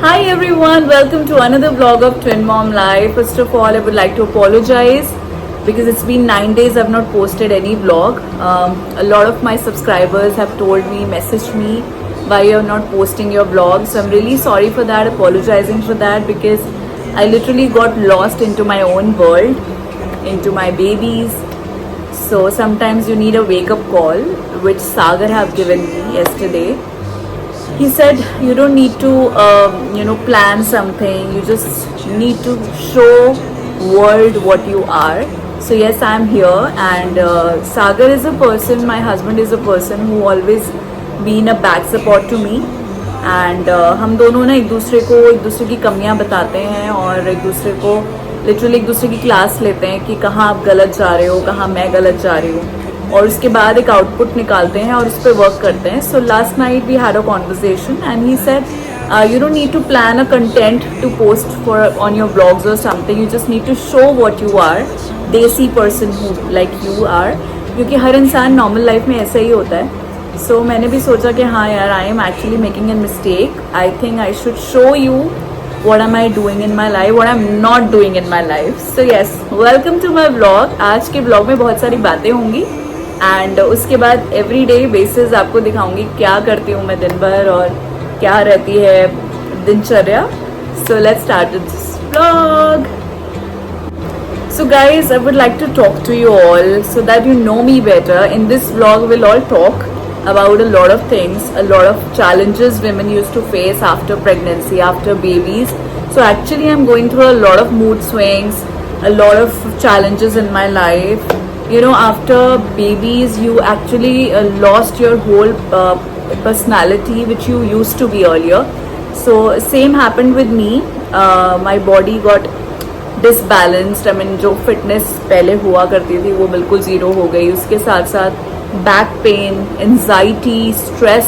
Hi everyone, welcome to another vlog of Twin Mom Life. First of all, I would like to apologize because it's been 9 days I've not posted any vlog. A lot of my subscribers have told me, messaged me why you're not posting your vlogs. So I'm really sorry for that, apologizing for that because I literally got lost into my own world, into my babies. So sometimes you need a wake-up call, which Sagar have given me yesterday. He said you don't need to plan something, you just need to show world what you are. So yes, I'm here, and Sagar is a person, my husband is a person who always been a back support to me. And हम दोनों ना एक दूसरे की कमियां बताते हैं और एक दूसरे को लिटरली एक दूसरे की क्लास लेते हैं कि कहाँ आप गलत जा रहे हो, कहाँ मैं गलत जा रही हूँ, और उसके बाद एक आउटपुट निकालते हैं और उस पर वर्क करते हैं. So last night we had a conversation and he said you don't need to plan a content to post for on your blogs or something. You just need to show what you are, desi person who like you are, क्योंकि हर इंसान normal life में ऐसा ही होता है. सो मैंने भी सोचा कि हाँ यार, I am actually making an mistake. I think I should show you what am I doing in my life, what I'm not doing in my life. So yes, welcome to my vlog. आज के vlog में बहुत सारी बातें होंगी and उसके बाद everyday basis आपको दिखाऊंगी क्या करती हूँ मैं दिन भर और क्या रहती है दिनचर्या. So let's start this vlog. So guys, I would like to talk to you all so that you know me better. In this vlog we'll all talk about a lot of things, a lot of challenges women used to face after pregnancy, after babies. So actually I'm going through a lot of mood swings, a lot of challenges in my life. You know, after babies you actually lost your whole personality which you used to be earlier. So same happened with me. My body got disbalanced. I mean, जो fitness पहले हुआ करती थी वो बिल्कुल zero हो गई. उसके साथ साथ back pain, anxiety, stress,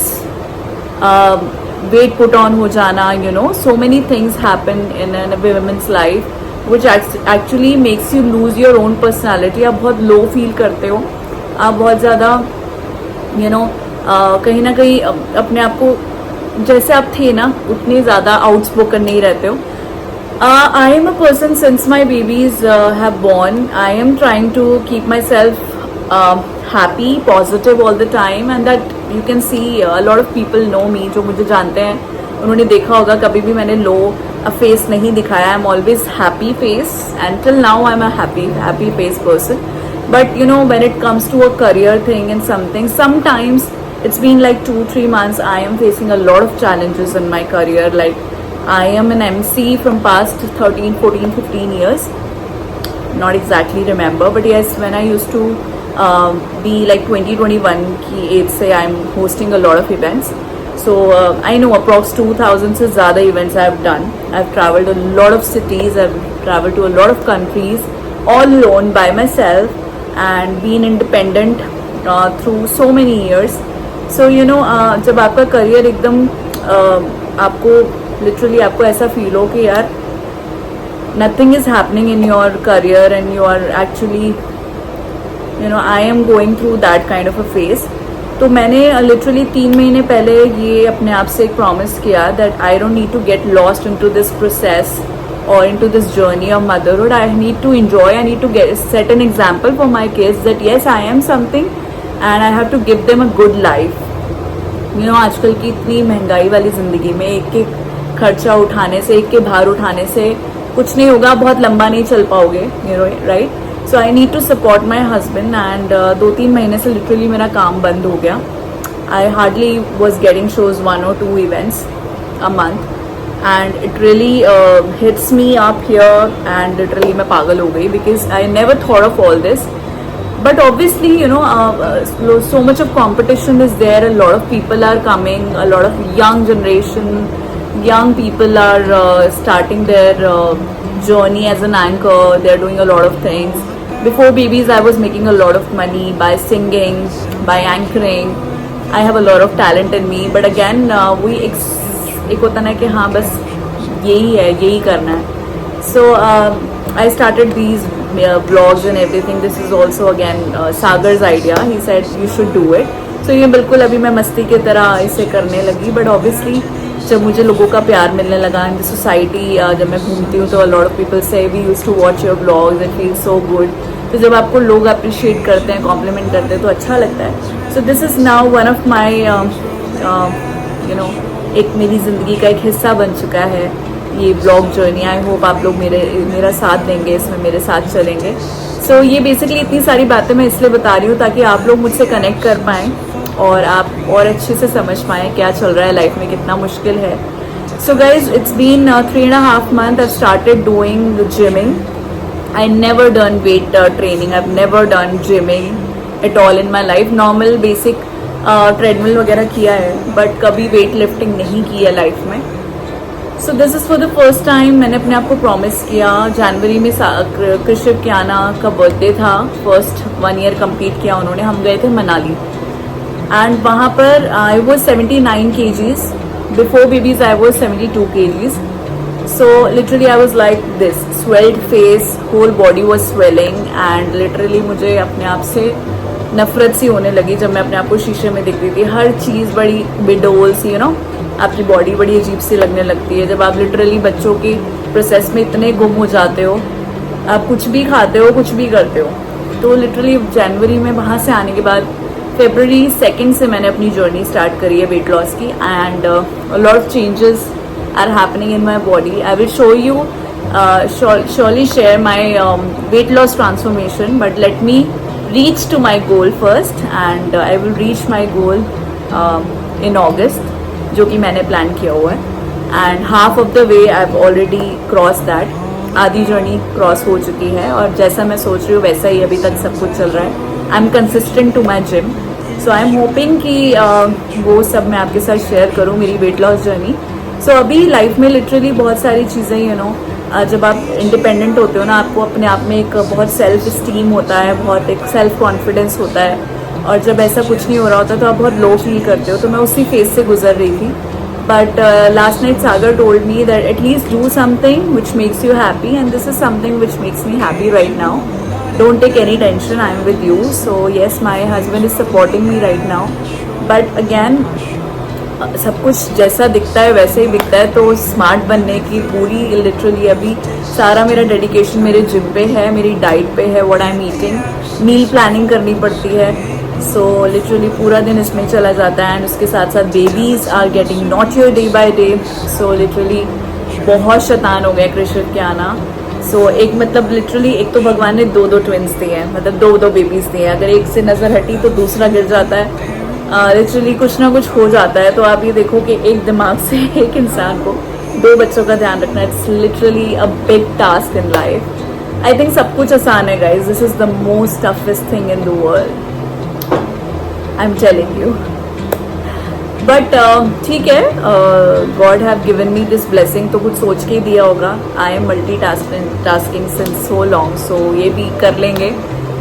weight put on हो जाना, you know, so many things happen in a women's life which actually makes you lose your own personality. आप बहुत लो फील करते हो, आप बहुत ज़्यादा कहीं ना कहीं अपने आप को जैसे आप थे ना उतने ज़्यादा आउटस्पोकन नहीं रहते हो. I am a person since my babies have born. I am trying to keep myself happy, positive all the time, and that you can see a lot of people know me. जो मुझे जानते हैं उन्होंने देखा होगा कभी भी मैंने लो फेस नहीं दिखाया. I'm always happy face, and till now I'm a happy face person. But you know, when it comes to a career thing and something, sometimes it's been like 2-3 months I am facing a lot of challenges in my career. Like I am an MC from past 13, 14, 15 years. Not exactly remember, but yes, when I used to be like 20-21 की age से I'm hosting a lot of events. So I know approx 2000 से ज़्यादा events I've done. I've traveled a lot of cities. I've traveled to a lot of countries all alone by myself and been independent through so many years. So you know, जब आपका career एकदम आपको literally आपको ऐसा feel हो कि यार nothing is happening in your career and you are actually, you know, I am going through that kind of a phase. तो मैंने literally 3 महीने पहले ये अपने आप से एक promise किया that I don't need to get lost into this process or into this journey of motherhood. I need to enjoy, I need to set an example for my kids that yes, I am something and I have to give them a good life. You know, आजकल की इतनी महंगाई वाली ज़िंदगी में एक खर्चा उठाने से, एक के भार उठाने से कुछ नहीं होगा, बहुत लंबा नहीं चल पाओगे, you know, right? So I need to support my husband and 2-3 महीने से literally मेरा काम बंद हो गया. I hardly was getting shows 1 or 2 events a month and it really hits me up here and literally मैं पागल हो गई because I never thought of all this. But obviously, you know, so much of competition is there. A lot of people are coming, a lot of young generation, young people are starting their journey as an anchor. They're doing a lot of things. Before babies, I was making a lot of money by singing, by anchoring. I have a lot of talent in me. But again, एक होता ना कि हाँ बस यही है, यही करना है. So I started these vlogs and everything. This is also again Sagar's idea. He said you should do it. So ये बिल्कुल अभी मैं मस्ती की तरह इसे करने लगी. But obviously जब मुझे लोगों का प्यार मिलने लगा इन द सोसाइटी, जब मैं घूमती हूँ तो अ लॉट ऑफ पीपल से we use to watch your blogs and feel so good. तो जब आपको लोग अप्रिशिएट करते हैं, कॉम्प्लीमेंट करते हैं तो अच्छा लगता है। So this is now one of my you know एक मेरी ज़िंदगी का एक हिस्सा बन चुका है ये ब्लॉग जर्नी। आई होप आप लोग मेरा साथ देंगे, इसमें मेरे साथ चलेंगे। सो ये बेसिकली इतनी सारी बातें मैं इसलिए बता रही हूँ ताकि आप लोग मुझसे कनेक्ट कर पाएँ और आप और अच्छे से समझ पाएँ क्या चल रहा है लाइफ में, कितना मुश्किल है। So guys it's been 3.5 months I've started doing gymming. I never done weight training. I've never done gymming at all in my life. Normal basic treadmill वगैरह किया है बट कभी वेट लिफ्टिंग नहीं की है लाइफ में। So this is for the first time. मैंने अपने आप को प्रॉमिस किया, जनवरी में कृषिव कियाना का बर्थडे था, फर्स्ट 1 year कंप्लीट किया उन्होंने। हम गए थे मनाली एंड वहाँ पर I was 79 kgs, before babies I was 72 kgs. So literally I was like this, swelled face, whole body was swelling and literally मुझे अपने आप से नफरत सी होने लगी जब मैं अपने आप को शीशे में दिखती थी। हर चीज़ बड़ी बिडोल सी, यू नो, आपकी बॉडी बड़ी अजीब सी लगने लगती है जब आप लिटरली बच्चों के प्रोसेस में इतने गुम हो जाते हो। आप कुछ भी खाते हो, कुछ भी करते हो। तो लिटरली जनवरी में वहाँ से आने के बाद February 2nd से मैंने अपनी जर्नी स्टार्ट करी है वेट लॉस की and lot of changes are happening in my body. I will show you, surely share my weight loss transformation, but let me reach to my goal first and I will reach my goal in August, जो कि मैंने plan किया हुआ है and half of the way I've already crossed that. आधी journey cross हो चुकी है और जैसा मैं सोच रही हूँ वैसा ही अभी तक सब कुछ चल रहा है। I am consistent to my gym, so I am hoping कि वो सब मैं आपके साथ शेयर करूँ, मेरी वेट लॉस जर्नी। सो अभी लाइफ में लिटरली बहुत सारी चीज़ें, यू नो, जब आप इंडिपेंडेंट होते हो ना, आपको अपने आप में एक बहुत सेल्फ स्टीम होता है, बहुत एक सेल्फ कॉन्फिडेंस होता है और जब ऐसा कुछ नहीं हो रहा होता तो आप बहुत लो फील करते हो। तो मैं उसी फेज से गुजर रही थी but last night Sagar told me that at least do something which makes you happy and this is something which makes me happy right now. Don't take any tension, I am with you. So yes, my husband is supporting me right now but again सब कुछ जैसा दिखता है वैसे ही दिखता है। तो smart बनने की पूरी लिटरली अभी सारा मेरा डेडिकेशन मेरे जिम पे है, मेरी डाइट पे है, what I am eating, meal planning करनी पड़ती है। सो लिटरली पूरा दिन इसमें चला जाता है एंड उसके साथ साथ babies are getting naughtier day by day. So literally बहुत शैतान हो गया कृषिव के आना। सो एक मतलब लिटरली एक तो भगवान ने दो ट्विंस दिए हैं, मतलब दो बेबीज दिए हैं। अगर एक से नज़र हटी तो दूसरा गिर जाता है। लिटरली कुछ ना कुछ हो जाता है। तो आप ये देखो कि एक दिमाग से एक इंसान को 2 बच्चों का ध्यान रखना, it's literally a big task in life. I think सब कुछ आसान है guys, this is the most toughest thing in the world, I am telling you. But ठीक है, God have given me this blessing, तो कुछ सोच के ही दिया होगा। I am multitasking since so long, so ये भी कर लेंगे।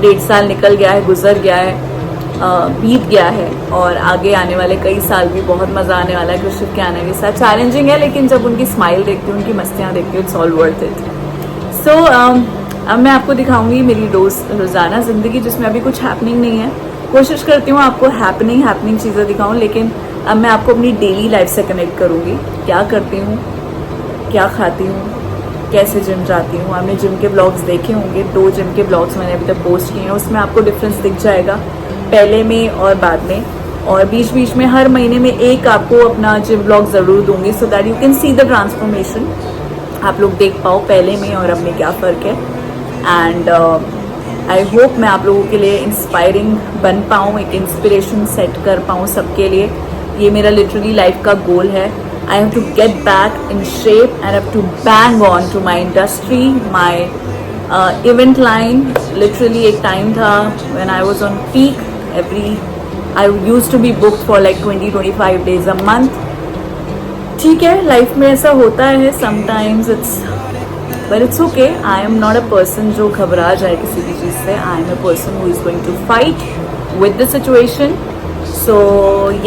1.5 साल निकल गया है, गुजर गया है, बीत गया है और आगे आने वाले कई साल भी बहुत मज़ा आने वाला है कृषिव के आने के साथ। चैलेंजिंग है लेकिन जब उनकी स्माइल देखती हूँ, उनकी मस्तियाँ देखती हूँ, इट्स ऑल वर्थ इट। सो अब मैं आपको दिखाऊंगी मेरी रोज़ाना ज़िंदगी जिसमें अभी कुछ हैपनिंग नहीं है। कोशिश करती हूँ आपको हैपनिंग चीज़ें दिखाऊँ, लेकिन अब मैं आपको अपनी डेली लाइफ से कनेक्ट करूँगी। क्या करती हूँ, क्या खाती हूँ, कैसे जिम जाती हूँ। आपने जिम के ब्लॉग्स देखे होंगे, 2 जिम के ब्लॉग्स मैंने अभी तक पोस्ट किए हैं, उसमें आपको डिफरेंस दिख जाएगा पहले में और बाद में। और बीच बीच में हर महीने में एक आपको अपना जिम ब्लॉग ज़रूर दूंगी so that you can see the transformation, आप लोग देख पाओ पहले में और अब में क्या फ़र्क है। एंड आई होप मैं आप लोगों के लिए इंस्पायरिंग बन पाऊँ, एक इंस्पिरेशन सेट कर पाऊँ सबके लिए। ये मेरा लिटरली लाइफ का गोल है। I have to get back in shape and have to bang on to my industry, my event line. Literally एक टाइम था when I was on peak, I used to be booked for like 20-25 days a month. ठीक है, life में ऐसा होता है sometimes, but it's okay. I am not a person जो घबरा जाए किसी भी चीज़ से। I am a person who is going to fight with the situation. So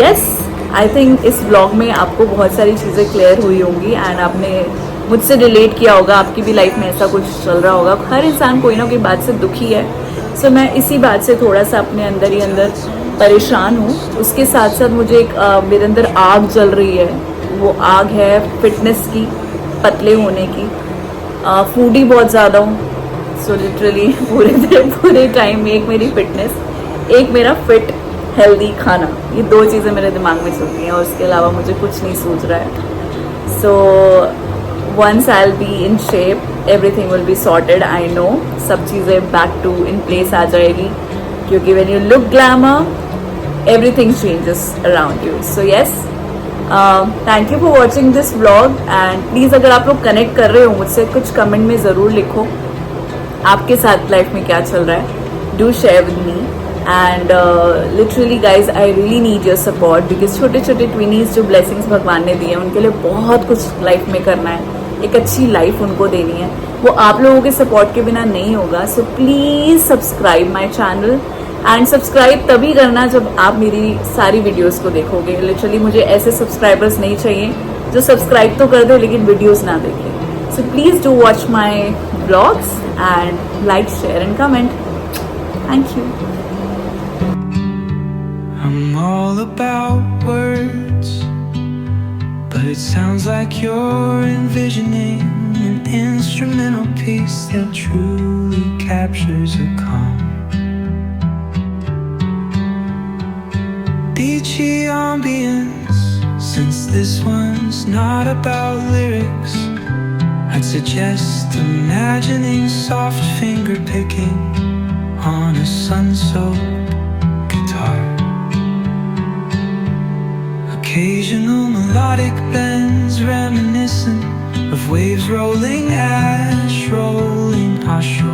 yes, I think इस ब्लॉग में आपको बहुत सारी चीज़ें क्लियर हुई होंगी एंड आपने मुझसे रिलेट किया होगा। आपकी भी लाइफ में ऐसा कुछ चल रहा होगा, हर इंसान कोई ना कोई बात से दुखी है। सो मैं इसी बात से थोड़ा सा अपने अंदर ही अंदर परेशान हूँ। उसके साथ साथ मुझे एक मेरे अंदर आग जल रही है, वो आग है फिटनेस की, पतले होने की। फूडी बहुत ज़्यादा हूँ, सो लिटरली पूरे टाइम में एक मेरी फिटनेस, एक मेरा फिट हेल्दी खाना, ये दो चीज़ें मेरे दिमाग में चलती हैं और उसके अलावा मुझे कुछ नहीं सूझ रहा है। So once I will be in shape everything will be sorted, I know सब चीज़ें बैक टू इन प्लेस आ जाएगी, क्योंकि when you look glamour everything changes around you. So yes, thank you for watching this vlog and please अगर आप लोग connect कर रहे हो मुझसे, कुछ कमेंट में ज़रूर लिखो आपके साथ लाइफ में क्या चल रहा है। Do share with me and literally guys I really need your support, because छोटे छोटे ट्विनीज जो ब्लेसिंग्स भगवान ने दिए हैं उनके लिए बहुत कुछ लाइफ में करना है, एक अच्छी लाइफ उनको देनी है, वो आप लोगों के सपोर्ट के बिना नहीं होगा। So please subscribe my channel and subscribe तभी करना जब आप मेरी सारी वीडियोस को देखोगे। लिटरली मुझे ऐसे सब्सक्राइबर्स नहीं चाहिए जो सब्सक्राइब तो कर दे लेकिन वीडियोस ना देखें। So please do watch my blogs and like, share and comment. Thank you. I'm all about words, but it sounds like you're envisioning an instrumental piece that truly captures a calm. Beachy ambience, since this one's not about lyrics, I'd suggest imagining soft finger picking on a sun-soaked guitar. Occasional melodic bends reminiscent of waves rolling, ash rolling ashore.